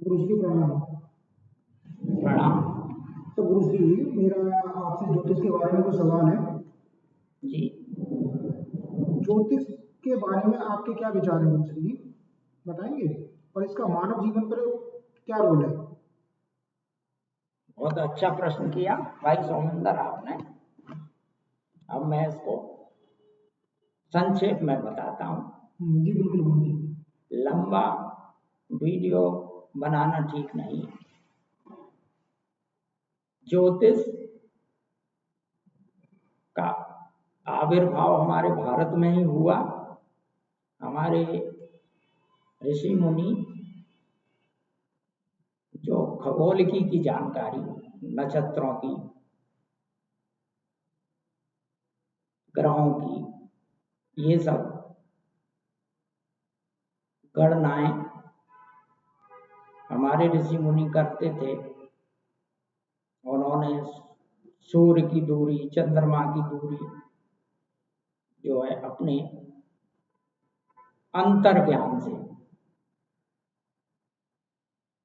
गुरुजी प्रणाम। प्रणाम तो गुरुजी, मेरा आपसे ज्योतिष के बारे में कुछ सवाल है। जी। ज्योतिष के बारे में आपके क्या विचार हैं गुरुजी, बताएंगे? और इसका मानव जीवन पर क्या रोल है? बहुत अच्छा प्रश्न किया भाई सोमेंद्र आपने। अब मैं इसको संक्षेप में बताता हूँ। जी बिल्कुल गुरुजी। लंबा वीडियो बनाना ठीक नहीं है। ज्योतिष का आविर्भाव हमारे भारत में ही हुआ। हमारे ऋषि मुनि जो खगोलिकी की जानकारी, नक्षत्रों की, ग्रहों की, ये सब गणनाएं हमारे ऋषि मुनि करते थे। उन्होंने सूर्य की दूरी, चंद्रमा की दूरी जो है अपने अंतर ज्ञान से,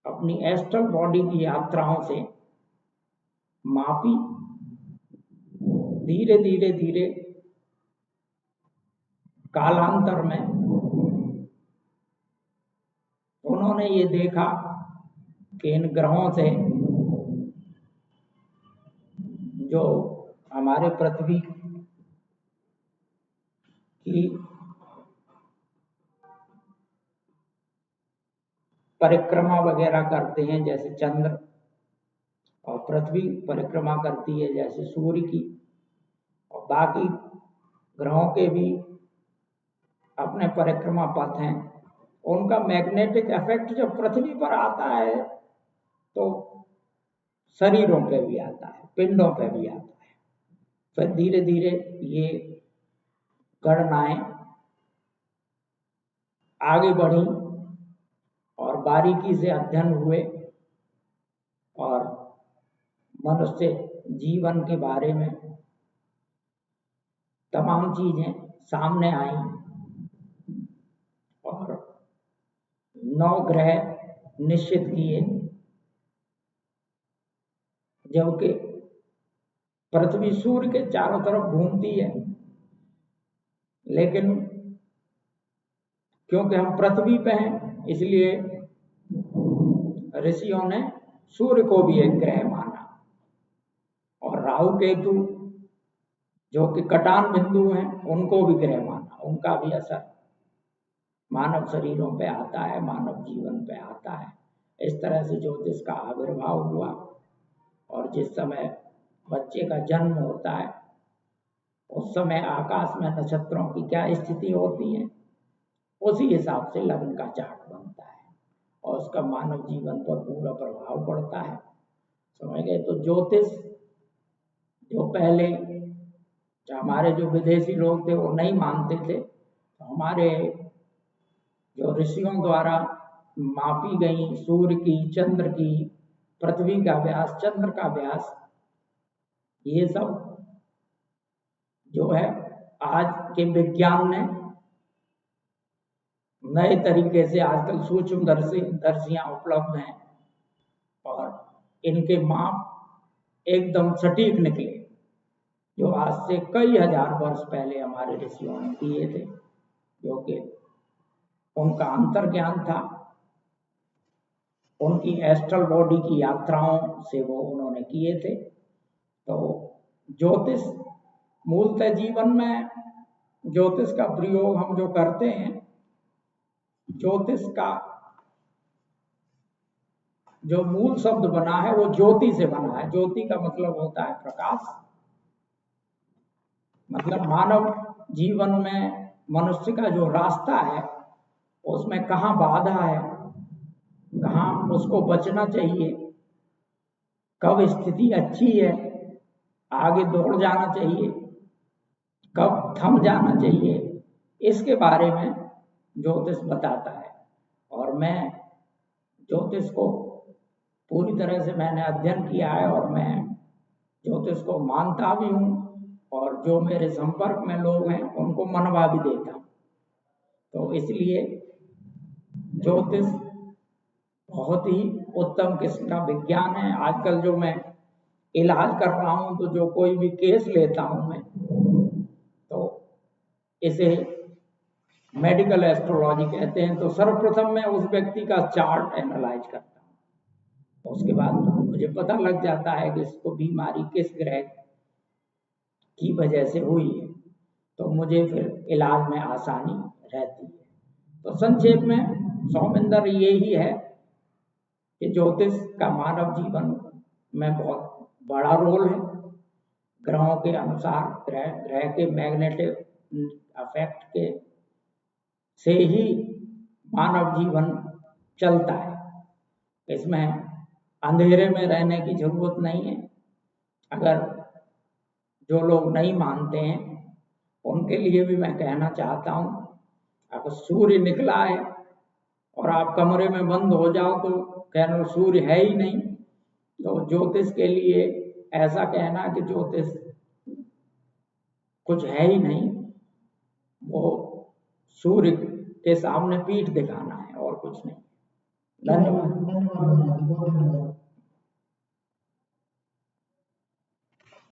अपनी एस्ट्रल बॉडी की यात्राओं से मापी। धीरे धीरे धीरे कालांतर में उन्होंने ये देखा कि इन ग्रहों से जो हमारे पृथ्वी की परिक्रमा वगैरह करते हैं, जैसे चंद्र, और पृथ्वी परिक्रमा करती है जैसे सूर्य की, और बाकी ग्रहों के भी अपने परिक्रमा पथ हैं। उनका मैग्नेटिक इफेक्ट जब पृथ्वी पर आता है तो शरीरों पे भी आता है, पिंडों पे भी आता है। फिर धीरे धीरे ये गणनाएं आगे बढ़ी और बारीकी से अध्ययन हुए और मनुष्य जीवन के बारे में तमाम चीजें सामने आई और 9 ग्रह निश्चित किए। जबकि पृथ्वी सूर्य के चारों तरफ घूमती है, लेकिन क्योंकि हम पृथ्वी पे हैं इसलिए ऋषियों ने सूर्य को भी एक ग्रह माना। और राहु केतु जो कि कटान बिंदु हैं उनको भी ग्रह माना। उनका भी असर मानव शरीरों पे आता है, मानव जीवन पे आता है। इस तरह से ज्योतिष का आविर्भाव हुआ और जिस समय बच्चे का जन्म होता है उस समय आकाश में नक्षत्रों की क्या स्थिति होती है, उसी हिसाब से लग्न का चार्ट बनता है और उसका मानव जीवन पर पूरा प्रभाव पड़ता है। समझ गए? तो ज्योतिष जो पहले हमारे जो विदेशी लोग थे वो नहीं मानते थे, तो हमारे जो ऋषियों द्वारा मापी गई सूर्य की, चंद्र की, पृथ्वी का व्यास, चंद्र का व्यास, ये सब जो है आज के विज्ञान ने नए तरीके से, आजकल सूक्ष्म दर्शियां उपलब्ध हैं और इनके माप एकदम सटीक निकले, जो आज से कई हजार वर्ष पहले हमारे ऋषियों ने किए थे, जो कि उनका अंतर ज्ञान था। उनकी एस्ट्रल बॉडी की यात्राओं से वो उन्होंने किए थे। तो ज्योतिष मूलतः जीवन में ज्योतिष का प्रयोग हम जो करते हैं, ज्योतिष का जो मूल शब्द बना है वो ज्योति से बना है। ज्योति का मतलब होता है प्रकाश। मतलब मानव जीवन में मनुष्य का जो रास्ता है उसमें कहाँ बाधा है, कहाँ उसको बचना चाहिए, कब स्थिति अच्छी है, आगे दौड़ जाना चाहिए, कब थम जाना चाहिए, इसके बारे में ज्योतिष बताता है। और मैं ज्योतिष को पूरी तरह से मैंने अध्ययन किया है और मैं ज्योतिष को मानता भी हूँ और जो मेरे संपर्क में लोग हैं उनको मनवा भी देता हूँ। तो इसलिए ज्योतिष बहुत ही उत्तम किस्म का विज्ञान है। आजकल जो मैं इलाज कर रहा हूँ तो जो कोई भी केस लेता हूँ मैं, तो इसे मेडिकल एस्ट्रोलॉजी कहते हैं। तो सर्वप्रथम मैं उस व्यक्ति का चार्ट एनालाइज करता हूँ, उसके बाद मुझे पता लग जाता है कि इसको बीमारी किस ग्रह की वजह से हुई है, तो मुझे फिर इलाज में आसानी रहती है। तो संक्षेप में सौमिंदर यही है कि ज्योतिष का मानव जीवन में बहुत बड़ा रोल है। ग्रहों के अनुसार ग्रह के मैग्नेटिक अफेक्ट के से ही मानव जीवन चलता है। इसमें अंधेरे में रहने की जरूरत नहीं है। अगर जो लोग नहीं मानते हैं उनके लिए भी मैं कहना चाहता हूँ, अगर सूर्य निकला है और आप कमरे में बंद हो जाओ तो कहना सूर्य है ही नहीं, तो ज्योतिष के लिए ऐसा कहना कि ज्योतिष कुछ है ही नहीं, वो सूर्य के सामने पीठ दिखाना है और कुछ नहीं। धन्यवाद। धन्यवाद, बहुत धन्यवाद।